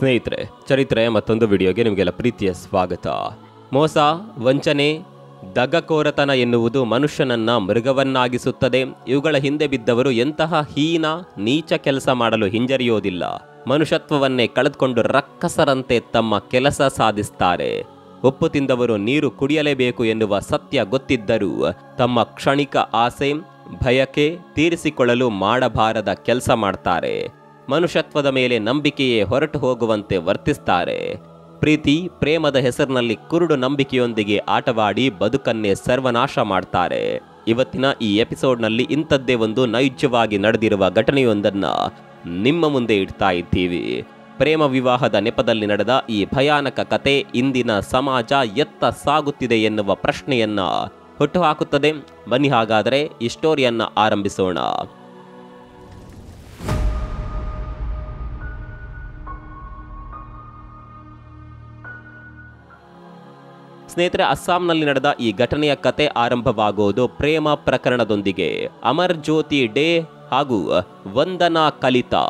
ಸ್ನೇಹಿತರೆ, ಚರಿತ್ರೆ ಮತ್ತೊಂದು ವಿಡಿಯೋಗೆ ನಿಮಗೆಲ್ಲ ಪ್ರೀತಿಯ ಸ್ವಾಗತ. ಮೋಸ, ವಂಚನೆ, ದಗಕೋರತನ ಎನ್ನುವುದು ಮನುಷ್ಯನನ್ನ ಮೃಗವನ್ನಾಗಿಸುತ್ತದೆ. ಇವುಗಳ ಹಿಂದೆ ಬಿದ್ದವರು ಎಂತಹ ಹೀನ ನೀಚ ಕೆಲಸ ಮಾಡಲು ಹಿಂಜರಿಯೋದಿಲ್ಲ. ಮನುಷ್ಯತ್ವವನ್ನೇ ಕಳೆದುಕೊಂಡು ರಕ್ಕಸರಂತೆ ತಮ್ಮ ಕೆಲಸ ಸಾಧಿಸ್ತಾರೆ. ಉಪ್ಪು ತಿಂದವರು ನೀರು ಕುಡಿಯಲೇಬೇಕು ಎನ್ನುವ ಸತ್ಯ ಗೊತ್ತಿದ್ದರೂ ತಮ್ಮ ಕ್ಷಣಿಕ ಆಸೆ, ಭಯಕ್ಕೆ ತೀರಿಸಿಕೊಳ್ಳಲು ಮಾಡಬಾರದ ಕೆಲಸ ಮಾಡ್ತಾರೆ. ಮನುಷ್ಯತ್ವದ ಮೇಲೆ ನಂಬಿಕೆಯೇ ಹೊರಟು ಹೋಗುವಂತೆ ವರ್ತಿಸ್ತಾರೆ. ಪ್ರೀತಿ, ಪ್ರೇಮದ ಹೆಸರಿನಲ್ಲಿ ಕುರುಡು ನಂಬಿಕೆಯೊಂದಿಗೆ ಆಟವಾಡಿ ಬದುಕನ್ನೇ ಸರ್ವನಾಶ ಮಾಡ್ತಾರೆ. ಇವತ್ತಿನ ಈ ಎಪಿಸೋಡ್ನಲ್ಲಿ ಇಂಥದ್ದೇ ಒಂದು ನೈಜವಾಗಿ ನಡೆದಿರುವ ಘಟನೆಯೊಂದನ್ನ ನಿಮ್ಮ ಮುಂದೆ ಇಡ್ತಾ ಇದ್ದೀವಿ. ಪ್ರೇಮ ವಿವಾಹದ ನೆಪದಲ್ಲಿ ನಡೆದ ಈ ಭಯಾನಕ ಕತೆ ಇಂದಿನ ಸಮಾಜ ಎತ್ತ ಸಾಗುತ್ತಿದೆ ಎನ್ನುವ ಪ್ರಶ್ನೆಯನ್ನ ಹುಟ್ಟುಹಾಕುತ್ತದೆ. ಬನ್ನಿ ಹಾಗಾದರೆ ಈ ಸ್ಟೋರಿಯನ್ನ ಆರಂಭಿಸೋಣ. ಸ್ನೇಹಿತರೆ, ಅಸ್ಸಾಂನಲ್ಲಿ ನಡೆದ ಈ ಘಟನೆಯ ಕತೆ ಆರಂಭವಾಗುವುದು ಪ್ರೇಮ ಪ್ರಕರಣದೊಂದಿಗೆ. ಅಮರ್ ಜ್ಯೋತಿ ಡೇ ಹಾಗೂ ವಂದನಾ ಕಲಿತಾ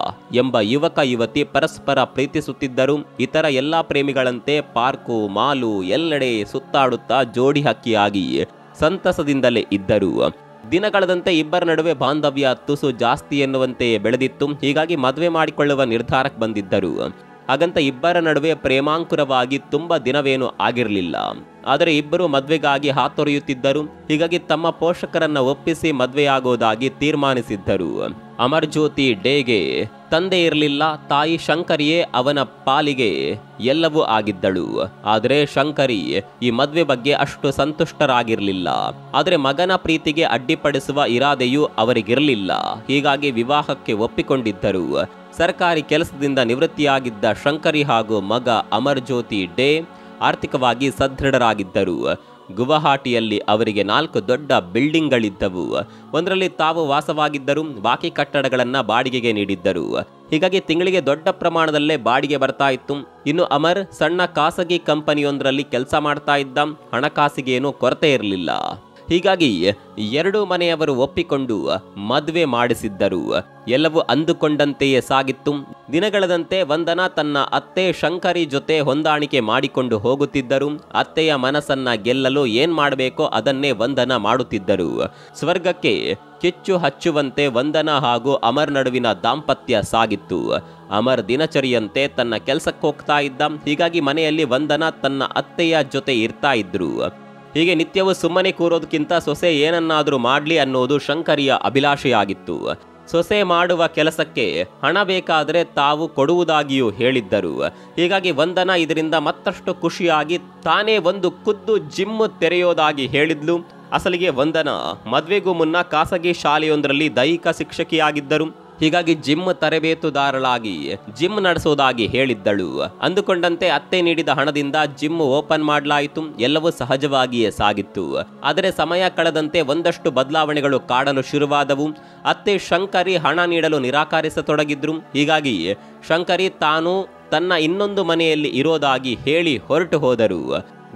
ಎಂಬ ಯುವಕ ಯುವತಿ ಪರಸ್ಪರ ಪ್ರೀತಿಸುತ್ತಿದ್ದರು. ಇತರ ಎಲ್ಲಾ ಪ್ರೇಮಿಗಳಂತೆ ಪಾರ್ಕು, ಮಾಲು ಎಲ್ಲೆಡೆ ಸುತ್ತಾಡುತ್ತಾ ಜೋಡಿ ಹಕ್ಕಿಯಾಗಿ ಸಂತಸದಿಂದಲೇ ಇದ್ದರು. ದಿನಗಳದಂತೆ ಇಬ್ಬರ ನಡುವೆ ಬಾಂಧವ್ಯ ತುಸು ಜಾಸ್ತಿ ಎನ್ನುವಂತೆ ಬೆಳೆದಿತ್ತು. ಹೀಗಾಗಿ ಮದುವೆ ಮಾಡಿಕೊಳ್ಳುವ ನಿರ್ಧಾರಕ್ಕೆ ಬಂದಿದ್ದರು. ಹಾಗಂತ ಇಬ್ಬರ ನಡುವೆ ಪ್ರೇಮಾಂಕುರವಾಗಿ ತುಂಬ ದಿನವೇನು ಆಗಿರಲಿಲ್ಲ. ಆದರೆ ಇಬ್ಬರು ಮದುವೆಗಾಗಿ ಹಾತೊರೆಯುತ್ತಿದ್ದರು. ಹೀಗಾಗಿ ತಮ್ಮ ಪೋಷಕರನ್ನ ಒಪ್ಪಿಸಿ ಮದುವೆಯಾಗೋದಾಗಿ ತೀರ್ಮಾನಿಸಿದ್ದರು. ಅಮರ್ ಜ್ಯೋತಿ ಡೇಗೆ ತಂದೆ ಇರಲಿಲ್ಲ. ತಾಯಿ ಶಂಕರಿಯೇ ಅವನ ಪಾಲಿಗೆ ಎಲ್ಲವೂ ಆಗಿದ್ದಳು. ಆದರೆ ಶಂಕರಿ ಈ ಮದುವೆ ಬಗ್ಗೆ ಅಷ್ಟು ಸಂತುಷ್ಟರಾಗಿರಲಿಲ್ಲ. ಆದರೆ ಮಗನ ಪ್ರೀತಿಗೆ ಅಡ್ಡಿಪಡಿಸುವ ಇರಾದೆಯೂ ಅವರಿಗಿರಲಿಲ್ಲ. ಹೀಗಾಗಿ ವಿವಾಹಕ್ಕೆ ಒಪ್ಪಿಕೊಂಡಿದ್ದರು. ಸರ್ಕಾರಿ ಕೆಲಸದಿಂದ ನಿವೃತ್ತಿಯಾಗಿದ್ದ ಶಂಕರಿ ಹಾಗೂ ಮಗ ಅಮರ್ ಜ್ಯೋತಿ ಡೇ ಆರ್ಥಿಕವಾಗಿ ಸದೃಢರಾಗಿದ್ದರು. ಗುವಾಹಟಿಯಲ್ಲಿ ಅವರಿಗೆ 4 ದೊಡ್ಡ ಬಿಲ್ಡಿಂಗ್ಗಳಿದ್ದವು. ಒಂದರಲ್ಲಿ ತಾವು ವಾಸವಾಗಿದ್ದರು. ಬಾಕಿ ಕಟ್ಟಡಗಳನ್ನು ಬಾಡಿಗೆಗೆ ನೀಡಿದ್ದರು. ಹೀಗಾಗಿ ತಿಂಗಳಿಗೆ ದೊಡ್ಡ ಪ್ರಮಾಣದಲ್ಲೇ ಬಾಡಿಗೆ ಬರ್ತಾ ಇತ್ತು. ಇನ್ನು ಅಮರ್ ಸಣ್ಣ ಖಾಸಗಿ ಕಂಪನಿಯೊಂದರಲ್ಲಿ ಕೆಲಸ ಮಾಡ್ತಾ ಇದ್ದ. ಹಣಕಾಸಿಗೇನು ಕೊರತೆ ಇರಲಿಲ್ಲ. ಹೀಗಾಗಿ ಎರಡೂ ಮನೆಯವರು ಒಪ್ಪಿಕೊಂಡು ಮದುವೆ ಮಾಡಿಸಿದ್ದರು. ಎಲ್ಲವೂ ಅಂದುಕೊಂಡಂತೆಯೇ ಸಾಗಿತ್ತು. ದಿನಗಳದಂತೆ ವಂದನಾ ತನ್ನ ಅತ್ತೆ ಶಂಕರಿ ಜೊತೆ ಹೊಂದಾಣಿಕೆ ಮಾಡಿಕೊಂಡು ಹೋಗುತ್ತಿದ್ದರು. ಅತ್ತೆಯ ಮನಸ್ಸನ್ನ ಗೆಲ್ಲಲು ಏನ್ ಮಾಡಬೇಕೋ ಅದನ್ನೇ ವಂದನಾ ಮಾಡುತ್ತಿದ್ದರು. ಸ್ವರ್ಗಕ್ಕೆ ಕಿಚ್ಚು ಹಚ್ಚುವಂತೆ ವಂದನಾ ಹಾಗೂ ಅಮರ್ ನಡುವಿನ ದಾಂಪತ್ಯ ಸಾಗಿತ್ತು. ಅಮರ್ ದಿನಚರಿಯಂತೆ ತನ್ನ ಕೆಲಸಕ್ಕೆ ಹೋಗ್ತಾ ಇದ್ದ. ಹೀಗಾಗಿ ಮನೆಯಲ್ಲಿ ವಂದನಾ ತನ್ನ ಅತ್ತೆಯ ಜೊತೆ ಇರ್ತಾ ಇದ್ರು. ಹೀಗೆ ನಿತ್ಯವೂ ಸುಮ್ಮನೆ ಕೂರೋದಕ್ಕಿಂತ ಸೊಸೆ ಏನನ್ನಾದರೂ ಮಾಡಲಿ ಅನ್ನೋದು ಶಂಕರಿಯ ಅಭಿಲಾಷೆಯಾಗಿತ್ತು. ಸೊಸೆ ಮಾಡುವ ಕೆಲಸಕ್ಕೆ ಹಣ ಬೇಕಾದರೆ ತಾವು ಕೊಡುವುದಾಗಿಯೂ ಹೇಳಿದ್ದರು. ಹೀಗಾಗಿ ವಂದನಾ ಇದರಿಂದ ಮತ್ತಷ್ಟು ಖುಷಿಯಾಗಿ ತಾನೇ ಒಂದು ಖುದ್ದು ಜಿಮ್ ತೆರೆಯೋದಾಗಿ ಹೇಳಿದ್ಲು. ಅಸಲಿಗೆ ವಂದನಾ ಮದುವೆಗೂ ಮುನ್ನ ಖಾಸಗಿ ಶಾಲೆಯೊಂದರಲ್ಲಿ ದೈಹಿಕ ಶಿಕ್ಷಕಿಯಾಗಿದ್ದರು. ಹೀಗಾಗಿ ಜಿಮ್ ತರಬೇತುದಾರಳಾಗಿ ಜಿಮ್ ನಡೆಸೋದಾಗಿ ಹೇಳಿದ್ದಳು. ಅಂದುಕೊಂಡಂತೆ ಅತ್ತೆ ನೀಡಿದ ಹಣದಿಂದ ಜಿಮ್ ಓಪನ್ ಮಾಡಲಾಯಿತು. ಎಲ್ಲವೂ ಸಹಜವಾಗಿಯೇ ಸಾಗಿತ್ತು. ಆದರೆ ಸಮಯ ಕಳೆದಂತೆ ಒಂದಷ್ಟು ಬದಲಾವಣೆಗಳು ಕಾಡಲು ಶುರುವಾದವು. ಅತ್ತೆ ಶಂಕರಿ ಹಣ ನೀಡಲು ನಿರಾಕರಿಸತೊಡಗಿದ್ರು. ಹೀಗಾಗಿ ಶಂಕರಿ ತಾನು ತನ್ನ ಇನ್ನೊಂದು ಮನೆಯಲ್ಲಿ ಇರೋದಾಗಿ ಹೇಳಿ ಹೊರಟು ಹೋದರು.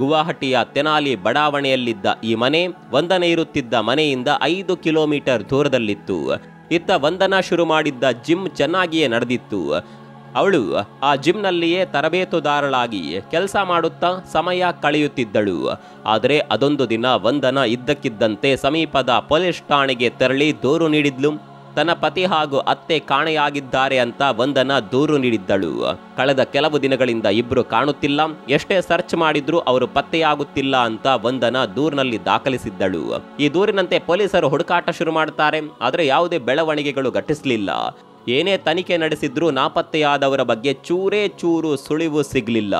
ಗುವಾಹಟಿಯ ತೆನಾಲಿ ಬಡಾವಣೆಯಲ್ಲಿದ್ದ ಈ ಮನೆ ವಂದನೆ ಇರುತ್ತಿದ್ದ ಮನೆಯಿಂದ 5 ಕಿಲೋಮೀಟರ್ ದೂರದಲ್ಲಿತ್ತು. ಇತ್ತ ವಂದನಾ ಶುರು ಮಾಡಿದ್ದ ಜಿಮ್ ಚೆನ್ನಾಗಿಯೇ ನಡೆದಿತ್ತು. ಅವಳು ಆ ಜಿಮ್ನಲ್ಲಿಯೇ ತರಬೇತುದಾರಳಾಗಿ ಕೆಲಸ ಮಾಡುತ್ತಾ ಸಮಯ ಕಳೆಯುತ್ತಿದ್ದಳು. ಆದರೆ ಅದೊಂದು ದಿನ ವಂದನಾ ಇದ್ದಕ್ಕಿದ್ದಂತೆ ಸಮೀಪದ ಪೊಲೀಸ್ ಠಾಣೆಗೆ ತೆರಳಿ ದೂರು ನೀಡಿದ್ಲು. ತನ್ನ ಪತಿ ಹಾಗೂ ಅತ್ತೆ ಕಾಣೆಯಾಗಿದ್ದಾರೆ ಅಂತ ವಂದನಾ ದೂರು ನೀಡಿದ್ದಳು. ಕಳೆದ ಕೆಲವು ದಿನಗಳಿಂದ ಇಬ್ಬರು ಕಾಣುತ್ತಿಲ್ಲ. ಎಷ್ಟೇ ಸರ್ಚ್ ಮಾಡಿದ್ರೂ ಅವರು ಪತ್ತೆಯಾಗುತ್ತಿಲ್ಲ ಅಂತ ವಂದನಾ ದೂರಿನಲ್ಲಿ ದಾಖಲಿಸಿದ್ದಳು. ಈ ದೂರಿನಂತೆ ಪೊಲೀಸರು ಹುಡುಕಾಟ ಶುರು ಮಾಡ್ತಾರೆ. ಆದರೆ ಯಾವುದೇ ಬೆಳವಣಿಗೆಗಳು ಘಟಿಸಲಿಲ್ಲ. ಏನೇ ತನಿಖೆ ನಡೆಸಿದ್ರೂ ನಾಪತ್ತೆಯಾದವರ ಬಗ್ಗೆ ಚೂರೇ ಚೂರು ಸುಳಿವು ಸಿಗಲಿಲ್ಲ.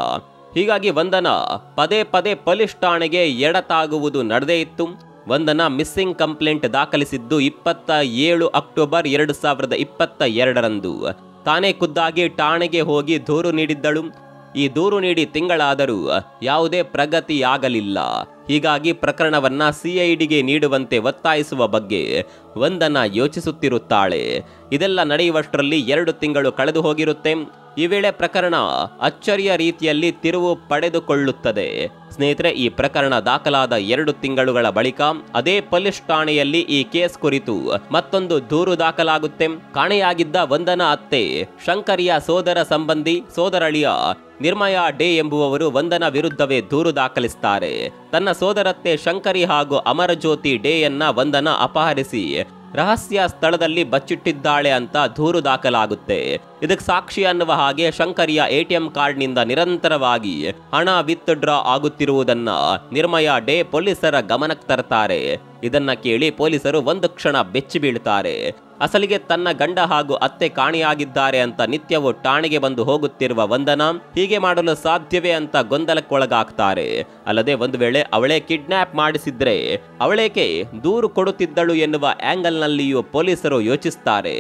ಹೀಗಾಗಿ ವಂದನಾ ಪದೇ ಪದೇ ಪೊಲೀಸ್ ಠಾಣೆಗೆ ಎಡತಾಗುವುದು ನಡೆದೇ ಇತ್ತು. ವಂದನಾ ಮಿಸ್ಸಿಂಗ್ ಕಂಪ್ಲೇಂಟ್ ದಾಖಲಿಸಿದ್ದು 27 ಅಕ್ಟೋಬರ್ 2022ರಂದು. ತಾನೇ ಖುದ್ದಾಗಿ ಠಾಣೆಗೆ ಹೋಗಿ ದೂರು ನೀಡಿದ್ದಳು. ಈ ದೂರು ನೀಡಿ ತಿಂಗಳಾದರೂ ಯಾವುದೇ ಪ್ರಗತಿಯಾಗಲಿಲ್ಲ. ಹೀಗಾಗಿ ಪ್ರಕರಣವನ್ನ CIDಗೆ ನೀಡುವಂತೆ ಒತ್ತಾಯಿಸುವ ಬಗ್ಗೆ ವಂದನಾ ಯೋಚಿಸುತ್ತಿರುತ್ತಾಳೆ. ಇದೆಲ್ಲ ನಡೆಯುವಷ್ಟರಲ್ಲಿ 2 ತಿಂಗಳು ಕಳೆದು ಹೋಗಿರುತ್ತೆ. ಈ ವೇಳೆ ಪ್ರಕರಣ ಅಚ್ಚರಿಯ ರೀತಿಯಲ್ಲಿ ತಿರುವು ಪಡೆದುಕೊಳ್ಳುತ್ತದೆ. ಸ್ನೇಹಿತರೆ, ಈ ಪ್ರಕರಣ ದಾಖಲಾದ 2 ತಿಂಗಳುಗಳ ಬಳಿಕ ಅದೇ ಪೊಲೀಸ್ ಠಾಣೆಯಲ್ಲಿ ಈ ಕೇಸ್ ಕುರಿತು ಮತ್ತೊಂದು ದೂರು ದಾಖಲಾಗುತ್ತೆ. ಕಾಣೆಯಾಗಿದ್ದ ವಂದನಾ ಅತ್ತೆ ಶಂಕರಿಯ ಸೋದರ ಸಂಬಂಧಿ ಸೋದರಳಿಯ ನಿರ್ಮಯ ಡೇ ಎಂಬುವವರು ವಂದನಾ ವಿರುದ್ಧವೇ ದೂರು ದಾಖಲಿಸುತ್ತಾರೆ. ತನ್ನ ಸೋದರತ್ತೆ ಶಂಕರಿ ಹಾಗೂ ಅಮರಜ್ಯೋತಿ ಡೇಯನ್ನ ವಂದನಾ ಅಪಹರಿಸಿ ರಹಸ್ಯ ಸ್ಥಳದಲ್ಲಿ ಬಚ್ಚಿಟ್ಟಿದ್ದಾಳೆ ಅಂತ ದೂರು ದಾಖಲಾಗುತ್ತೆ. ಇದಕ್ಕೆ ಸಾಕ್ಷಿ ಅನ್ನುವ ಹಾಗೆ ಶಂಕರಿಯ ATM ಕಾರ್ಡ್ನಿಂದ ನಿರಂತರವಾಗಿ ಹಣ ವಿತ್ಡ್ರಾ ಆಗುತ್ತಿರುವುದನ್ನ ನಿರ್ಮಯ ಡೇ ಪೊಲೀಸರ ಗಮನಕ್ಕೆ ತರ್ತಾರೆ. ಇದನ್ನ ಕೇಳಿ ಪೊಲೀಸರು ಒಂದು ಕ್ಷಣ ಬೆಚ್ಚಿ ಬೀಳ್ತಾರೆ. ಅಸಲಿಗೆ ತನ್ನ ಗಂಡ ಹಾಗೂ ಅತ್ತೆ ಕಾಣೆಯಾಗಿದ್ದಾರೆ ಅಂತ ನಿತ್ಯವೂ ಠಾಣೆಗೆ ಬಂದು ಹೋಗುತ್ತಿರುವ ವಂದನಾ ಹೀಗೆ ಮಾಡಲು ಸಾಧ್ಯವೇ ಅಂತ ಗೊಂದಲಕ್ಕೊಳಗಾಗ್ತಾರೆ. ಅಲ್ಲದೆ ಒಂದು ವೇಳೆ ಅವಳೇ ಕಿಡ್ನಾಪ್ ಮಾಡಿಸಿದ್ರೆ ಅವಳೇಕೆ ದೂರು ಕೊಡುತ್ತಿದ್ದಳು ಎನ್ನುವ ಆಂಗಲ್ನಲ್ಲಿಯೂ ಪೊಲೀಸರು ಯೋಚಿಸುತ್ತಾರೆ.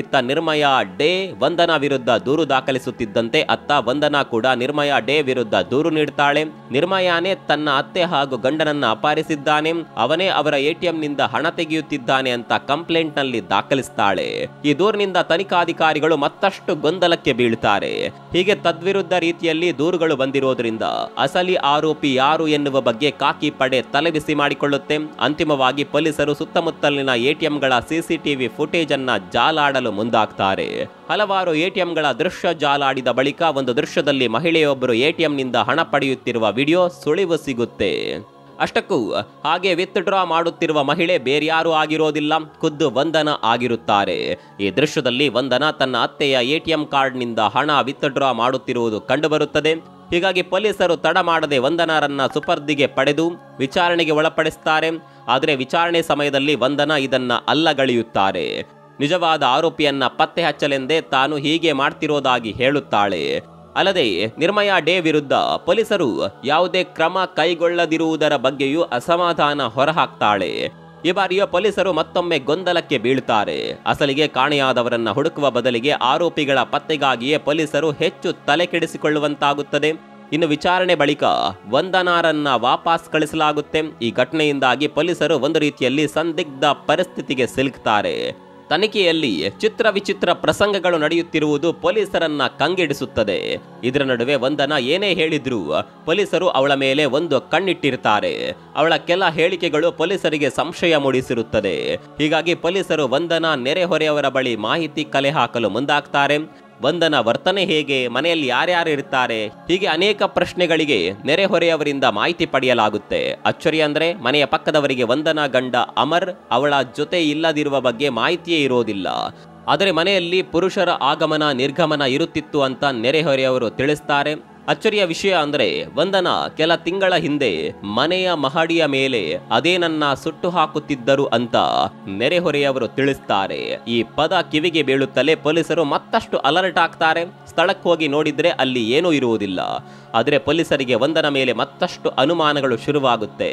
ಇತ್ತ ನಿರ್ಮಯ ಡೇ ವಂದನಾ ವಿರುದ್ಧ ದೂರು ದಾಖಲಿಸುತ್ತಿದ್ದಂತೆ ಅತ್ತ ವಂದನಾ ಕೂಡ ನಿರ್ಮಯ ಡೇ ವಿರುದ್ಧ ದೂರು ನೀಡುತ್ತಾಳೆ. ನಿರ್ಮಯಾನೇ ತನ್ನ ಅತ್ತೆ ಹಾಗೂ ಗಂಡನನ್ನ ಅಪಹರಿಸಿದ್ದಾನೆ, ಅವನೇ ಅವರ ATMನಿಂದ ಹಣ ತೆಗೆಯುತ್ತಿದ್ದಾನೆ ಅಂತ ಕಂಪ್ಲೇಂಟ್ ನಲ್ಲಿ ದಾಖಲಿಸುತ್ತಾಳೆ. ಈ ದೂರಿನಿಂದ ತನಿಖಾಧಿಕಾರಿಗಳು ಮತ್ತಷ್ಟು ಗೊಂದಲಕ್ಕೆ ಬೀಳುತ್ತಾರೆ. ಹೀಗೆ ತದ್ವಿರುದ್ಧ ರೀತಿಯಲ್ಲಿ ದೂರುಗಳು ಬಂದಿರೋದ್ರಿಂದ ಅಸಲಿ ಆರೋಪಿ ಯಾರು ಎನ್ನುವ ಬಗ್ಗೆ ಕಾಕಿ ಪಡೆ ತಲೆಬಿಸಿ ಮಾಡಿಕೊಳ್ಳುತ್ತೆ. ಅಂತಿಮವಾಗಿ ಪೊಲೀಸರು ಸುತ್ತಮುತ್ತಲಿನ ATMಗಳ CCTV ಫುಟೇಜ್ ಅನ್ನ ಜಾಲಾಡಲು ಮುಂದಾಗ್ತಾರೆ. ಹಲವಾರು ATMಗಳ ದೃಶ್ಯ ಜಾಲಾಡಿದ ಬಳಿಕ ಒಂದು ದೃಶ್ಯದಲ್ಲಿ ಮಹಿಳೆಯೊಬ್ಬರು ATMನಿಂದ ಹಣ ಪಡೆಯುತ್ತಿರುವ ವಿಡಿಯೋ ಸುಳಿವು ಸಿಗುತ್ತೆ. ಅಷ್ಟಕ್ಕೂ ಹಾಗೆ ವಿತ್ಡ್ರಾ ಮಾಡುತ್ತಿರುವ ಮಹಿಳೆ ಬೇರ್ಯಾರೂ ಆಗಿರೋದಿಲ್ಲ, ಖುದ್ದು ವಂದನಾ ಆಗಿರುತ್ತಾರೆ. ಈ ದೃಶ್ಯದಲ್ಲಿ ವಂದನಾ ತನ್ನ ಅತ್ತೆಯ ATM ಕಾರ್ಡ್ನಿಂದ ಹಣ ವಿತ್ಡ್ರಾ ಮಾಡುತ್ತಿರುವುದು ಕಂಡುಬರುತ್ತದೆ. ಹೀಗಾಗಿ ಪೊಲೀಸರು ತಡ ಮಾಡದೆ ವಂದನಾರನ್ನ ಸುಪರ್ದಿಗೆ ಪಡೆದು ವಿಚಾರಣೆಗೆ ಒಳಪಡಿಸುತ್ತಾರೆ. ಆದರೆ ವಿಚಾರಣೆ ಸಮಯದಲ್ಲಿ ವಂದನಾ ಇದನ್ನ ಅಲ್ಲಗಳೆಯುತ್ತಾರೆ. ನಿಜವಾದ ಆರೋಪಿಯನ್ನ ಪತ್ತೆ ಹಚ್ಚಲೆಂದೇ ತಾನು ಹೀಗೆ ಮಾಡ್ತಿರೋದಾಗಿ ಹೇಳುತ್ತಾಳೆ. ಅಲ್ಲದೆ ನಿರ್ಮಯ ಡೇ ವಿರುದ್ಧ ಪೊಲೀಸರು ಯಾವುದೇ ಕ್ರಮ ಕೈಗೊಳ್ಳದಿರುವುದರ ಬಗ್ಗೆಯೂ ಅಸಮಾಧಾನ ಹೊರಹಾಕ್ತಾಳೆ. ಈ ಬಾರಿಯ ಪೊಲೀಸರು ಮತ್ತೊಮ್ಮೆ ಗೊಂದಲಕ್ಕೆ ಬೀಳುತ್ತಾರೆ. ಅಸಲಿಗೆ ಕಾಣೆಯಾದವರನ್ನ ಹುಡುಕುವ ಬದಲಿಗೆ ಆರೋಪಿಗಳ ಪತ್ತೆಗಾಗಿಯೇ ಪೊಲೀಸರು ಹೆಚ್ಚು ತಲೆ ಕೆಡಿಸಿಕೊಳ್ಳುವಂತಾಗುತ್ತದೆ. ಇನ್ನು ವಿಚಾರಣೆ ಬಳಿಕ ವಂದನಾರನ್ನ ವಾಪಸ್ ಕಳಿಸಲಾಗುತ್ತೆ. ಈ ಘಟನೆಯಿಂದಾಗಿ ಪೊಲೀಸರು ಒಂದು ರೀತಿಯಲ್ಲಿ ಸಂದಿಗ್ಧ ಪರಿಸ್ಥಿತಿಗೆ ಸಿಲುಕ್ತಾರೆ. ತನಿಖೆಯಲ್ಲಿ ಚಿತ್ರ ವಿಚಿತ್ರ ಪ್ರಸಂಗಗಳು ನಡೆಯುತ್ತಿರುವುದು ಪೊಲೀಸರನ್ನ ಕಂಗೆಡಿಸುತ್ತದೆ. ಇದರ ನಡುವೆ ವಂದನಾ ಏನೇ ಹೇಳಿದ್ರೂ ಪೊಲೀಸರು ಅವಳ ಮೇಲೆ ಒಂದು ಕಣ್ಣಿಟ್ಟಿರ್ತಾರೆ. ಅವಳ ಕೆಲ ಹೇಳಿಕೆಗಳು ಪೊಲೀಸರಿಗೆ ಸಂಶಯ ಮೂಡಿಸಿರುತ್ತದೆ. ಹೀಗಾಗಿ ಪೊಲೀಸರು ವಂದನಾ ನೆರೆಹೊರೆಯವರ ಬಳಿ ಮಾಹಿತಿ ಕಲೆ ಹಾಕಲು ಮುಂದಾಗ್ತಾರೆ. ವಂದನಾ ವರ್ತನೆ ಹೇಗೆ, ಮನೆಯಲ್ಲಿ ಯಾರ್ಯಾರು ಇರ್ತಾರೆ, ಹೀಗೆ ಅನೇಕ ಪ್ರಶ್ನೆಗಳಿಗೆ ನೆರೆಹೊರೆಯವರಿಂದ ಮಾಹಿತಿ ಪಡೆಯಲಾಗುತ್ತೆ. ಅಚ್ಚರಿ ಅಂದ್ರೆ ಮನೆಯ ಪಕ್ಕದವರಿಗೆ ವಂದನಾ ಗಂಡ ಅಮರ್ ಅವಳ ಜೊತೆ ಇಲ್ಲದಿರುವ ಬಗ್ಗೆ ಮಾಹಿತಿಯೇ ಇರೋದಿಲ್ಲ. ಆದರೆ ಮನೆಯಲ್ಲಿ ಪುರುಷರ ಆಗಮನ ನಿರ್ಗಮನ ಇರುತ್ತಿತ್ತು ಅಂತ ನೆರೆಹೊರೆಯವರು ತಿಳಿಸ್ತಾರೆ. ಅಚ್ಚರಿಯ ವಿಷಯ ಅಂದ್ರೆ ವಂದನಾ ಕೆಲ ತಿಂಗಳ ಹಿಂದೆ ಮನೆಯ ಮಹಡಿಯ ಮೇಲೆ ಅದೇನನ್ನ ಸುಟ್ಟು ಹಾಕುತ್ತಿದ್ದರು ಅಂತ ನೆರೆಹೊರೆಯವರು ತಿಳಿಸ್ತಾರೆ. ಈ ಪದ ಕಿವಿಗೆ ಬೀಳುತ್ತಲೇ ಪೊಲೀಸರು ಮತ್ತಷ್ಟು ಅಲರ್ಟ್ ಆಗ್ತಾರೆ. ಸ್ಥಳಕ್ಕೆ ಹೋಗಿ ನೋಡಿದ್ರೆ ಅಲ್ಲಿ ಏನೂ ಇರುವುದಿಲ್ಲ. ಆದರೆ ಪೊಲೀಸರಿಗೆ ವಂದನಾ ಮೇಲೆ ಮತ್ತಷ್ಟು ಅನುಮಾನಗಳು ಶುರುವಾಗುತ್ತೆ.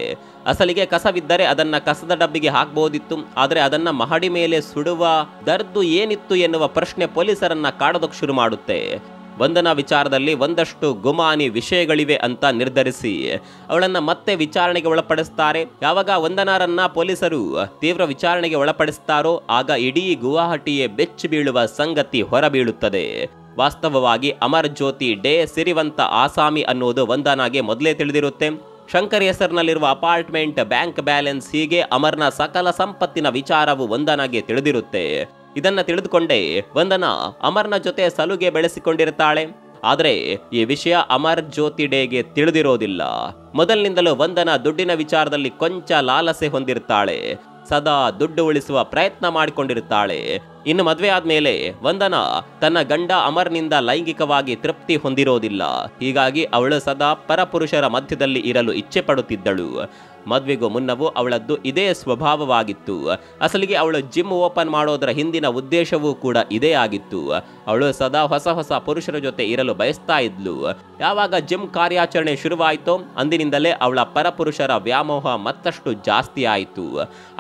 ಅಸಲಿಗೆ ಕಸವಿದ್ದರೆ ಅದನ್ನ ಕಸದ ಡಬ್ಬಿಗೆ ಹಾಕಬಹುದಿತ್ತು, ಆದರೆ ಅದನ್ನ ಮಹಡಿ ಮೇಲೆ ಸುಡುವ ದರ್ದು ಏನಿತ್ತು ಎನ್ನುವ ಪ್ರಶ್ನೆ ಪೊಲೀಸರನ್ನ ಕಾಡೋದಕ್ಕೆ ಶುರು ಮಾಡುತ್ತೆ. ವಂದನಾ ವಿಚಾರದಲ್ಲಿ ಒಂದಷ್ಟು ಗುಮಾನಿ ವಿಷಯಗಳಿವೆ ಅಂತ ನಿರ್ಧರಿಸಿ ಅವಳನ್ನ ಮತ್ತೆ ವಿಚಾರಣೆಗೆ ಒಳಪಡಿಸ್ತಾರೆ. ಯಾವಾಗ ವಂದನಾರನ್ನ ಪೊಲೀಸರು ತೀವ್ರ ವಿಚಾರಣೆಗೆ ಒಳಪಡಿಸ್ತಾರೋ ಆಗ ಇಡೀ ಗುವಾಹಟಿಯೇ ಬೆಚ್ಚಿ ಬೀಳುವ ಸಂಗತಿ ಹೊರಬೀಳುತ್ತದೆ. ವಾಸ್ತವವಾಗಿ ಅಮರಜ್ಯೋತಿ ಡೇ ಸಿರಿವಂತ ಆಸಾಮಿ ಅನ್ನೋದು ವಂದನಾಗೆ ಮೊದಲೇ ತಿಳಿದಿರುತ್ತೆ. ಶಂಕರ್ ಹೆಸರಿನಲ್ಲಿರುವ ಅಪಾರ್ಟ್ಮೆಂಟ್, ಬ್ಯಾಂಕ್ ಬ್ಯಾಲೆನ್ಸ್, ಹೀಗೆ ಅಮರ್ನ ಸಕಲ ಸಂಪತ್ತಿನ ವಿಚಾರವು ವಂದನಾಗೆ ತಿಳಿದಿರುತ್ತೆ. ಇದನ್ನ ತಿಳಿದುಕೊಂಡೇ ವಂದನಾ ಅಮರ್ನ ಜೊತೆ ಸಲುಗೆ ಬೆಳೆಸಿಕೊಂಡಿರ್ತಾಳೆ. ಆದರೆ ಈ ವಿಷಯ ಅಮರ್ ಜ್ಯೋತಿ ಡೇಗೆ ತಿಳಿದಿರೋದಿಲ್ಲ. ಮೊದಲಿನಿಂದಲೂ ವಂದನಾ ದುಡ್ಡಿನ ವಿಚಾರದಲ್ಲಿ ಕೊಂಚ ಲಾಲಸೆ ಹೊಂದಿರ್ತಾಳೆ. ಸದಾ ದುಡ್ಡು ಉಳಿಸುವ ಪ್ರಯತ್ನ ಮಾಡಿಕೊಂಡಿರ್ತಾಳೆ. ಇನ್ನು ಮದುವೆ ಆದ್ಮೇಲೆ ವಂದನಾ ತನ್ನ ಗಂಡ ಅಮರ್ನಿಂದ ಲೈಂಗಿಕವಾಗಿ ತೃಪ್ತಿ ಹೊಂದಿರೋದಿಲ್ಲ. ಹೀಗಾಗಿ ಅವಳು ಸದಾ ಪರಪುರುಷರ ಮಧ್ಯದಲ್ಲಿ ಇರಲು ಇಚ್ಛೆ ಪಡುತ್ತಿದ್ದಳು. ಮದುವೆಗೂ ಮುನ್ನವೂ ಅವಳದ್ದು ಇದೇ ಸ್ವಭಾವವಾಗಿತ್ತು. ಅಸಲಿಗೆ ಅವಳು ಜಿಮ್ ಓಪನ್ ಮಾಡೋದರ ಹಿಂದಿನ ಉದ್ದೇಶವೂ ಕೂಡ ಇದೇ ಆಗಿತ್ತು. ಅವಳು ಸದಾ ಹೊಸ ಹೊಸ ಪುರುಷರ ಜೊತೆ ಇರಲು ಬಯಸ್ತಾ ಇದ್ಲು. ಯಾವಾಗ ಜಿಮ್ ಕಾರ್ಯಾಚರಣೆ ಶುರುವಾಯಿತೋ ಅಂದಿನಿಂದಲೇ ಅವಳ ಪರಪುರುಷರ ವ್ಯಾಮೋಹ ಮತ್ತಷ್ಟು ಜಾಸ್ತಿ ಆಯಿತು.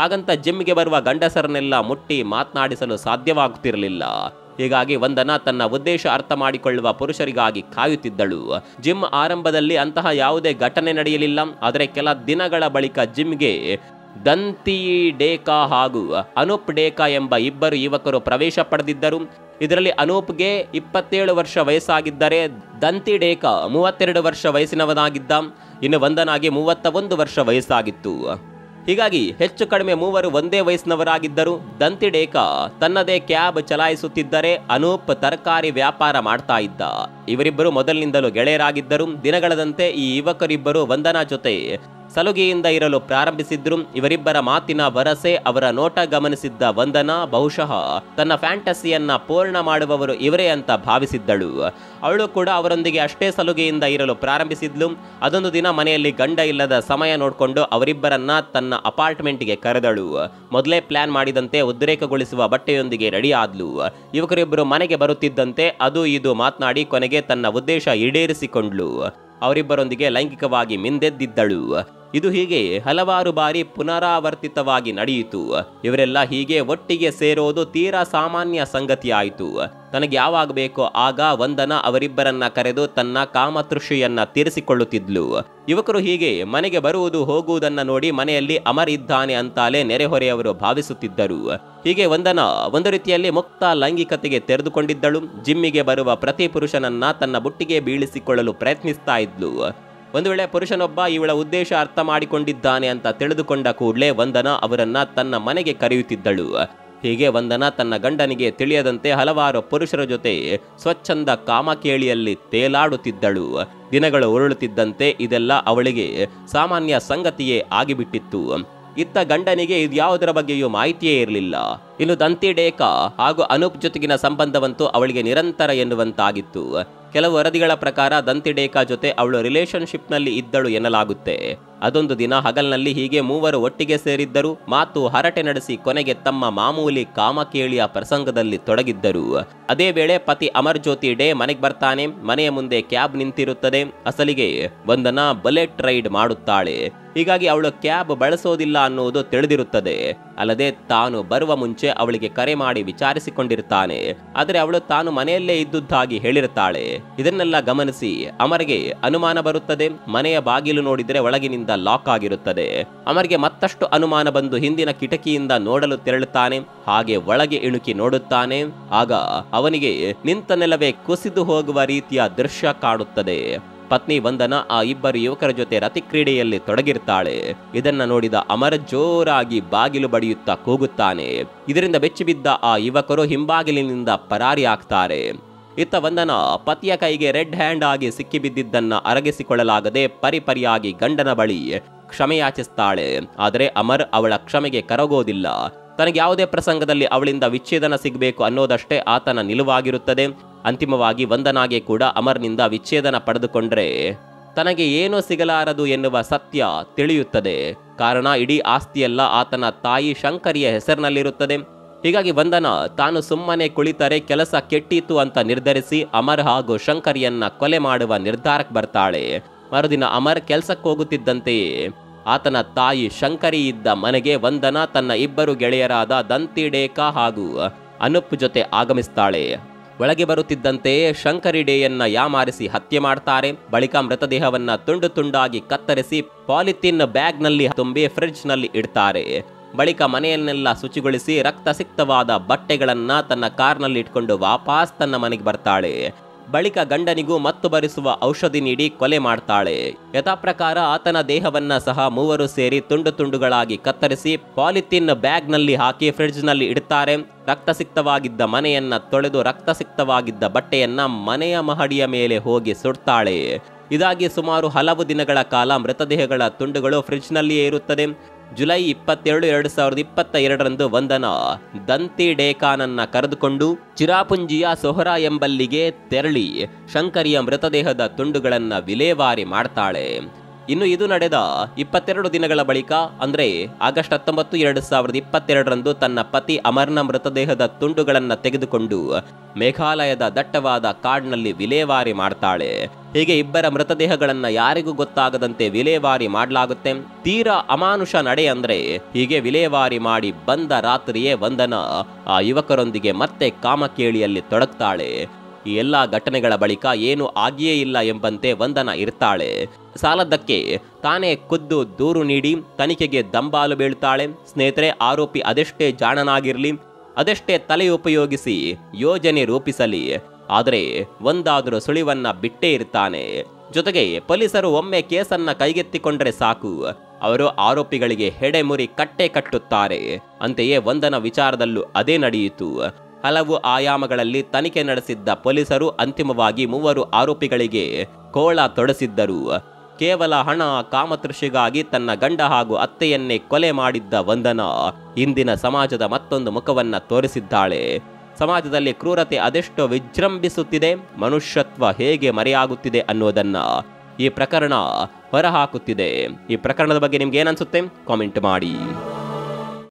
ಹಾಗಂತ ಜಿಮ್ಗೆ ಬರುವ ಗಂಡಸರನ್ನೆಲ್ಲ ಮುಟ್ಟಿ ಮಾತನಾಡಿಸಲು ಸಾಧ್ಯವಾಗುತ್ತಿರಲಿಲ್ಲ. ಹೀಗಾಗಿ ವಂದನಾ ತನ್ನ ಉದ್ದೇಶ ಅರ್ಥ ಮಾಡಿಕೊಳ್ಳುವ ಪುರುಷರಿಗಾಗಿ ಕಾಯುತ್ತಿದ್ದಳು. ಜಿಮ್ ಆರಂಭದಲ್ಲಿ ಅಂತಹ ಯಾವುದೇ ಘಟನೆ ನಡೆಯಲಿಲ್ಲ. ಆದರೆ ಕೆಲ ದಿನಗಳ ಬಳಿಕ ಜಿಮ್ಗೆ ದಂತಿ ಡೇಕಾ ಹಾಗೂ ಅನೂಪ್ ಡೇಕಾ ಎಂಬ ಇಬ್ಬರು ಯುವಕರು ಪ್ರವೇಶ ಪಡೆದಿದ್ದರು. ಇದರಲ್ಲಿ ಅನೂಪ್ಗೆ 27 ವರ್ಷ ವಯಸ್ಸಾಗಿದ್ದರೆ ದಂತಿ ಡೇಕಾ 32 ವರ್ಷ ವಯಸ್ಸಿನವನಾಗಿದ್ದ. ಇನ್ನು ವಂದನಾಗೆ 31 ವರ್ಷ ವಯಸ್ಸಾಗಿತ್ತು. ಹೀಗಾಗಿ ಹೆಚ್ಚು ಕಡಿಮೆ ಮೂವರು ಒಂದೇ ವಯಸ್ಸಿನವರಾಗಿದ್ದರು. ದಂತಿ ಡೇಕಾ ತನ್ನದೇ ಕ್ಯಾಬ್ ಚಲಾಯಿಸುತ್ತಿದ್ದರೆ ಅನೂಪ್ ತರಕಾರಿ ವ್ಯಾಪಾರ ಮಾಡ್ತಾ ಇದ್ದ. ಇವರಿಬ್ಬರು ಮೊದಲಿನಿಂದಲೂ ಗೆಳೆಯರಾಗಿದ್ದರು. ದಿನಗಳದಂತೆ ಈ ಯುವಕರಿಬ್ಬರು ವಂದನಾ ಜೊತೆ ಸಲುಗೆಯಿಂದ ಇರಲು ಪ್ರಾರಂಭಿಸಿದ್ರು. ಇವರಿಬ್ಬರ ಮಾತಿನ ವರಸೆ, ಅವರ ನೋಟ ಗಮನಿಸಿದ್ದ ವಂದನಾ ಬಹುಶಃ ತನ್ನ ಫ್ಯಾಂಟಸಿಯನ್ನ ಪೂರ್ಣ ಮಾಡುವವರು ಇವರೇ ಅಂತ ಭಾವಿಸಿದ್ದಳು. ಅವಳು ಕೂಡ ಅವರೊಂದಿಗೆ ಅಷ್ಟೇ ಸಲುಗೆಯಿಂದ ಇರಲು ಪ್ರಾರಂಭಿಸಿದ್ಲು. ಅದೊಂದು ದಿನ ಮನೆಯಲ್ಲಿ ಗಂಡ ಇಲ್ಲದ ಸಮಯ ನೋಡಿಕೊಂಡು ಅವರಿಬ್ಬರನ್ನ ತನ್ನ ಅಪಾರ್ಟ್ಮೆಂಟ್ಗೆ ಕರೆದಳು. ಮೊದಲೇ ಪ್ಲಾನ್ ಮಾಡಿದಂತೆ ಉದ್ರೇಕಗೊಳಿಸುವ ಬಟ್ಟೆಯೊಂದಿಗೆ ರೆಡಿ ಆದ್ಲು. ಯುವಕರಿಬ್ಬರು ಮನೆಗೆ ಬರುತ್ತಿದ್ದಂತೆ ಅದು ಇದು ಮಾತನಾಡಿ ಕೊನೆಗೆ ತನ್ನ ಉದ್ದೇಶ ಈಡೇರಿಸಿಕೊಂಡ್ಲು. ಅವರಿಬ್ಬರೊಂದಿಗೆ ಲೈಂಗಿಕವಾಗಿ ಮಿಂದೆದ್ದಿದ್ದಳು. ಇದು ಹೀಗೆ ಹಲವಾರು ಬಾರಿ ಪುನರಾವರ್ತಿತವಾಗಿ ನಡೆಯಿತು. ಇವರೆಲ್ಲ ಹೀಗೆ ಒಟ್ಟಿಗೆ ಸೇರೋದು ತೀರಾ ಸಾಮಾನ್ಯ ಸಂಗತಿಯಾಯಿತು. ತನಗೆ ಯಾವಾಗ ಬೇಕೋ ಆಗ ವಂದನಾ ಅವರಿಬ್ಬರನ್ನ ಕರೆದು ತನ್ನ ಕಾಮತೃಷಿಯನ್ನ ತೀರಿಸಿಕೊಳ್ಳುತ್ತಿದ್ಲು. ಯುವಕರು ಹೀಗೆ ಮನೆಗೆ ಬರುವುದು ಹೋಗುವುದನ್ನ ನೋಡಿ ಮನೆಯಲ್ಲಿ ಅಮರ್ ಇದ್ದಾನೆ ಅಂತಾಲೆ ನೆರೆಹೊರೆಯವರು ಭಾವಿಸುತ್ತಿದ್ದರು. ಹೀಗೆ ವಂದನಾ ಒಂದು ರೀತಿಯಲ್ಲಿ ಮುಕ್ತ ಲೈಂಗಿಕತೆಗೆ ತೆರೆದುಕೊಂಡಿದ್ದಳು. ಜಿಮ್ಮಿಗೆ ಬರುವ ಪ್ರತಿ ಪುರುಷನನ್ನ ತನ್ನ ಬುಟ್ಟಿಗೆ ಬೀಳಿಸಿಕೊಳ್ಳಲು ಪ್ರಯತ್ನಿಸ್ತಾ ಇದ್ಲು. ಒಂದು ವೇಳೆ ಪುರುಷನೊಬ್ಬ ಇವಳ ಉದ್ದೇಶ ಅರ್ಥ ಮಾಡಿಕೊಂಡಿದ್ದಾನೆ ಅಂತ ತಿಳಿದುಕೊಂಡ ಕೂಡಲೇ ವಂದನಾ ಅವರನ್ನ ತನ್ನ ಮನೆಗೆ ಕರೆಯುತ್ತಿದ್ದಳು. ಹೀಗೆ ವಂದನಾ ತನ್ನ ಗಂಡನಿಗೆ ತಿಳಿಯದಂತೆ ಹಲವಾರು ಪುರುಷರ ಜೊತೆ ಸ್ವಚ್ಛಂದ ಕಾಮಕೇಳಿಯಲ್ಲಿ ತೇಲಾಡುತ್ತಿದ್ದಳು. ದಿನಗಳು ಉರುಳುತ್ತಿದ್ದಂತೆ ಇದೆಲ್ಲ ಅವಳಿಗೆ ಸಾಮಾನ್ಯ ಸಂಗತಿಯೇ ಆಗಿಬಿಟ್ಟಿತ್ತು. ಇತ್ತ ಗಂಡನಿಗೆ ಇದ್ಯಾವುದರ ಬಗ್ಗೆಯೂ ಮಾಹಿತಿಯೇ ಇರಲಿಲ್ಲ. ಇನ್ನು ದಂತಿ ಡೇಕಾ ಹಾಗೂ ಅನೂಪ್ ಜೊತೆಗಿನ ಸಂಬಂಧವಂತೂ ಅವಳಿಗೆ ನಿರಂತರ ಎನ್ನುವಂತಾಗಿತ್ತು. ಕೆಲವು ವರದಿಗಳ ಪ್ರಕಾರ ದಂತಿ ಡೇಕಾ ಜೊತೆ ಅವಳು ರಿಲೇಶನ್ಶಿಪ್ನಲ್ಲಿ ಇದ್ದಳು ಎನ್ನಲಾಗುತ್ತೆ. ಅದೊಂದು ದಿನ ಹಗಲ್ನಲ್ಲಿ ಹೀಗೆ ಮೂವರು ಒಟ್ಟಿಗೆ ಸೇರಿದ್ದರು. ಮಾತು ಹರಟೆ ನಡೆಸಿ ಕೊನೆಗೆ ತಮ್ಮ ಮಾಮೂಲಿ ಕಾಮಕೇಳಿಯ ಪ್ರಸಂಗದಲ್ಲಿ ತೊಡಗಿದ್ದರು. ಅದೇ ವೇಳೆ ಪತಿ ಅಮರ್ ಜ್ಯೋತಿ ಡೇ ಮನೆಗೆ ಬರ್ತಾನೆ. ಮನೆಯ ಮುಂದೆ ಕ್ಯಾಬ್ ನಿಂತಿರುತ್ತದೆ. ಅಸಲಿಗೆ ವಂದನಾ ಬುಲೆಟ್ ರೈಡ್ ಮಾಡುತ್ತಾಳೆ. ಹೀಗಾಗಿ ಅವಳು ಕ್ಯಾಬ್ ಬಳಸೋದಿಲ್ಲ ಅನ್ನುವುದು ತಿಳಿದಿರುತ್ತದೆ. ಅಲ್ಲದೆ ತಾನು ಬರುವ ಮುಂಚೆ ಅವಳಿಗೆ ಕರೆ ಮಾಡಿ ವಿಚಾರಿಸಿಕೊಂಡಿರ್ತಾನೆ. ಆದರೆ ಅವಳು ತಾನು ಮನೆಯಲ್ಲೇ ಇದ್ದುದಾಗಿ ಹೇಳಿರುತ್ತಾಳೆ. ಇದನ್ನೆಲ್ಲ ಗಮನಿಸಿ ಅಮರ್ಗೆ ಅನುಮಾನ ಬರುತ್ತದೆ. ಮನೆಯ ಬಾಗಿಲು ನೋಡಿದರೆ ಒಳಗಿನಿಂದ ಲಾಕ್ ಆಗಿರುತ್ತದೆ. ಅಮರ್ಗೆ ಮತ್ತಷ್ಟು ಅನುಮಾನ ಬಂದು ಹಿಂದಿನ ಕಿಟಕಿಯಿಂದ ನೋಡಲು ತೆರಳುತ್ತಾನೆ. ಹಾಗೆ ಒಳಗೆ ಇಣುಕಿ ನೋಡುತ್ತಾನೆ. ಆಗ ಅವನಿಗೆ ನಿಂತ ನೆಲವೇ ಕುಸಿದು ಹೋಗುವ ರೀತಿಯ ದೃಶ್ಯ ಕಾಣುತ್ತದೆ. ಪತ್ನಿ ವಂದನಾ ಆ ಇಬ್ಬರು ಯುವಕರ ಜೊತೆ ರತಿಕ್ರೀಡೆಯಲ್ಲಿ ತೊಡಗಿರ್ತಾಳೆ. ಇದನ್ನ ನೋಡಿದ ಅಮರ್ ಜೋರಾಗಿ ಬಾಗಿಲು ಬಡಿಯುತ್ತಾ ಕೂಗುತ್ತಾನೆ. ಇದರಿಂದ ಬೆಚ್ಚಿಬಿದ್ದ ಆ ಯುವಕರು ಹಿಂಬಾಗಿಲಿನಿಂದ ಪರಾರಿ ಆಗ್ತಾರೆ. ಇತ್ತ ವಂದನಾ ಪತಿಯ ಕೈಗೆ ರೆಡ್ ಹ್ಯಾಂಡ್ ಆಗಿ ಸಿಕ್ಕಿಬಿದ್ದಿದ್ದನ್ನ ಅರಗಿಸಿಕೊಳ್ಳಲಾಗದೆ ಪರಿಪರಿಯಾಗಿ ಗಂಡನ ಬಳಿ ಕ್ಷಮೆಯಾಚಿಸ್ತಾಳೆ. ಆದರೆ ಅಮರ್ ಅವಳ ಕ್ಷಮೆಗೆ ಕರಗೋದಿಲ್ಲ. ತನಗೆ ಯಾವುದೇ ಪ್ರಸಂಗದಲ್ಲಿ ಅವಳಿಂದ ವಿಚ್ಛೇದನ ಸಿಗಬೇಕು ಅನ್ನೋದಷ್ಟೇ ಆತನ ನಿಲುವಾಗಿರುತ್ತದೆ. ಅಂತಿಮವಾಗಿ ವಂದನಾಗೆ ಕೂಡ ಅಮರ್ನಿಂದ ವಿಚ್ಛೇದನ ಪಡೆದುಕೊಂಡ್ರೆ ತನಗೆ ಏನೂ ಸಿಗಲಾರದು ಎನ್ನುವ ಸತ್ಯ ತಿಳಿಯುತ್ತದೆ. ಕಾರಣ ಇಡೀ ಆಸ್ತಿಯೆಲ್ಲ ಆತನ ತಾಯಿ ಶಂಕರಿಯ ಹೆಸರಿನಲ್ಲಿರುತ್ತದೆ. ಹೀಗಾಗಿ ವಂದನಾ ತಾನು ಸುಮ್ಮನೆ ಕುಳಿತರೆ ಕೆಲಸ ಕೆಟ್ಟಿತು ಅಂತ ನಿರ್ಧರಿಸಿ ಅಮರ್ ಹಾಗೂ ಶಂಕರಿಯನ್ನ ಕೊಲೆ ಮಾಡುವ ನಿರ್ಧಾರಕ್ಕೆ ಬರ್ತಾಳೆ. ಮರುದಿನ ಅಮರ್ ಕೆಲ್ಸಕ್ಕೆ ಹೋಗುತ್ತಿದ್ದಂತೆಯೇ ಆತನ ತಾಯಿ ಶಂಕರಿ ಇದ್ದ ಮನೆಗೆ ವಂದನಾ ತನ್ನ ಇಬ್ಬರು ಗೆಳೆಯರಾದ ದಂತಿ ಡೇಕಾ ಹಾಗೂ ಅನೂಪ್ ಜೊತೆ ಆಗಮಿಸ್ತಾಳೆ. ಒಳಗೆ ಬರುತ್ತಿದ್ದಂತೆಯೇ ಶಂಕರಿ ಡೇಯನ್ನ ಯಾಮಾರಿಸಿ ಹತ್ಯೆ ಮಾಡ್ತಾರೆ. ಬಳಿಕ ಮೃತದೇಹವನ್ನ ತುಂಡು ತುಂಡಾಗಿ ಕತ್ತರಿಸಿ ಪಾಲಿಥಿನ್ ಬ್ಯಾಗ್ನಲ್ಲಿ ತುಂಬಿ ಫ್ರಿಡ್ಜ್ನಲ್ಲಿ ಇಡ್ತಾರೆ. ಬಳಿಕ ಮನೆಯನ್ನೆಲ್ಲ ಶುಚಿಗೊಳಿಸಿ ರಕ್ತಸಿಕ್ತವಾದ ಬಟ್ಟೆಗಳನ್ನ ತನ್ನ ಕಾರ್ನಲ್ಲಿ ಇಟ್ಕೊಂಡು ವಾಪಸ್ ತನ್ನ ಮನೆಗೆ ಬರ್ತಾಳೆ. ಬಳಿಕ ಗಂಡನಿಗೂ ಮತ್ತು ಬರಿಸುವ ಔಷಧಿ ನೀಡಿ ಕೊಲೆ ಮಾಡ್ತಾಳೆ. ಯಥಾಪ್ರಕಾರ ಆತನ ದೇಹವನ್ನ ಸಹ ಮೂವರು ಸೇರಿ ತುಂಡು ತುಂಡುಗಳಾಗಿ ಕತ್ತರಿಸಿ ಪಾಲಿಥಿನ್ ಬ್ಯಾಗ್ನಲ್ಲಿ ಹಾಕಿ ಫ್ರಿಡ್ಜ್ನಲ್ಲಿ ಇಡ್ತಾರೆ. ರಕ್ತಸಿಕ್ತವಾಗಿದ್ದ ಮನೆಯನ್ನ ತೊಳೆದು ರಕ್ತಸಿಕ್ತವಾಗಿದ್ದ ಬಟ್ಟೆಯನ್ನ ಮನೆಯ ಮಹಡಿಯ ಮೇಲೆ ಹೋಗಿ ಸುಡ್ತಾಳೆ. ಇದಾಗಿ ಸುಮಾರು ಹಲವು ದಿನಗಳ ಕಾಲ ಮೃತದೇಹಗಳ ತುಂಡುಗಳು ಫ್ರಿಡ್ಜ್ನಲ್ಲಿಯೇ ಇರುತ್ತದೆ. ಜುಲೈ 22, 2022ರಂದು ವಂದನಾ ದಂತಿ ಡೇಕಾನನ್ನ ಕರೆದುಕೊಂಡು ಚಿರಾಪುಂಜಿಯ ಸೊಹರಾ ಎಂಬಲ್ಲಿಗೆ ತೆರಳಿ ಶಂಕರಿಯ ಮೃತದೇಹದ ತುಂಡುಗಳನ್ನ ವಿಲೇವಾರಿ ಮಾಡ್ತಾಳೆ. ಇನ್ನು ಇದು ನಡೆದ 22 ದಿನಗಳ ಬಳಿಕ ಅಂದ್ರೆ ಆಗಸ್ಟ್ 19, 2022ರಂದು ತನ್ನ ಪತಿ ಅಮರ್ನ ಮೃತದೇಹದ ತುಂಡುಗಳನ್ನ ತೆಗೆದುಕೊಂಡು ಮೇಘಾಲಯದ ದಟ್ಟವಾದ ಕಾಡಿನಲ್ಲಿ ವಿಲೇವಾರಿ ಮಾಡ್ತಾಳೆ. ಹೀಗೆ ಇಬ್ಬರ ಮೃತದೇಹಗಳನ್ನ ಯಾರಿಗೂ ಗೊತ್ತಾಗದಂತೆ ವಿಲೇವಾರಿ ಮಾಡಲಾಗುತ್ತೆ. ತೀರಾ ಅಮಾನುಷ ನಡೆ ಅಂದ್ರೆ ಹೀಗೆ ವಿಲೇವಾರಿ ಮಾಡಿ ಬಂದ ರಾತ್ರಿಯೇ ವಂದನಾ ಆ ಯುವಕರೊಂದಿಗೆ ಮತ್ತೆ ಕಾಮಕೇಳಿಯಲ್ಲಿ ತೊಡಗ್ತಾಳೆ. ಈ ಎಲ್ಲ ಘಟನೆಗಳ ಬಳಿಕ ಏನು ಆಗಿಯೇ ಇಲ್ಲ ಎಂಬಂತೆ ವಂದನಾ ಇರ್ತಾಳೆ. ಸಾಲದ್ದಕ್ಕೆ ತಾನೇ ಖುದ್ದು ದೂರು ನೀಡಿ ತನಿಖೆಗೆ ದಂಬಾಲು ಬೀಳ್ತಾಳೆ. ಸ್ನೇಹಿತರೆ, ಆರೋಪಿ ಅದೆಷ್ಟೇ ಜಾಣನಾಗಿರ್ಲಿ, ಅದೆಷ್ಟೇ ತಲೆ ಉಪಯೋಗಿಸಿ ಯೋಜನೆ ರೂಪಿಸಲಿ, ಆದರೆ ಒಂದಾದರೂ ಸುಳಿವನ್ನ ಬಿಟ್ಟೇ ಇರ್ತಾನೆ. ಜೊತೆಗೆ ಪೊಲೀಸರು ಒಮ್ಮೆ ಕೇಸನ್ನ ಕೈಗೆತ್ತಿಕೊಂಡ್ರೆ ಸಾಕು, ಅವರು ಆರೋಪಿಗಳಿಗೆ ಹೆಡೆಮುರಿ ಕಟ್ಟೆ ಕಟ್ಟುತ್ತಾರೆ. ಅಂತೆಯೇ ವಂದನ ವಿಚಾರದಲ್ಲೂ ಅದೇ ನಡೆಯಿತು. ಹಲವು ಆಯಾಮಗಳಲ್ಲಿ ತನಿಖೆ ನಡೆಸಿದ್ದ ಪೊಲೀಸರು ಅಂತಿಮವಾಗಿ 3 ಆರೋಪಿಗಳಿಗೆ ಕೋಳ ತೊಡಸಿದ್ದರು. ಕೇವಲ ಹಣ, ಕಾಮತೃಷಿಗಾಗಿ ತನ್ನ ಗಂಡ ಹಾಗೂ ಅತ್ತೆಯನ್ನೇ ಕೊಲೆ ಮಾಡಿದ್ದ ವಂದನಾ ಇಂದಿನ ಸಮಾಜದ ಮತ್ತೊಂದು ಮುಖವನ್ನ ತೋರಿಸಿದ್ದಾಳೆ. ಸಮಾಜದಲ್ಲಿ ಕ್ರೂರತೆ ಅದೆಷ್ಟೋ ವಿಜೃಂಭಿಸುತ್ತಿದೆ, ಮನುಷ್ಯತ್ವ ಹೇಗೆ ಮರೆಯಾಗುತ್ತಿದೆ ಅನ್ನೋದನ್ನ ಈ ಪ್ರಕರಣ ಹೊರಹಾಕುತ್ತಿದೆ. ಈ ಪ್ರಕರಣದ ಬಗ್ಗೆ ನಿಮ್ಗೆ ಏನನ್ಸುತ್ತೆ ಕಾಮೆಂಟ್ ಮಾಡಿ.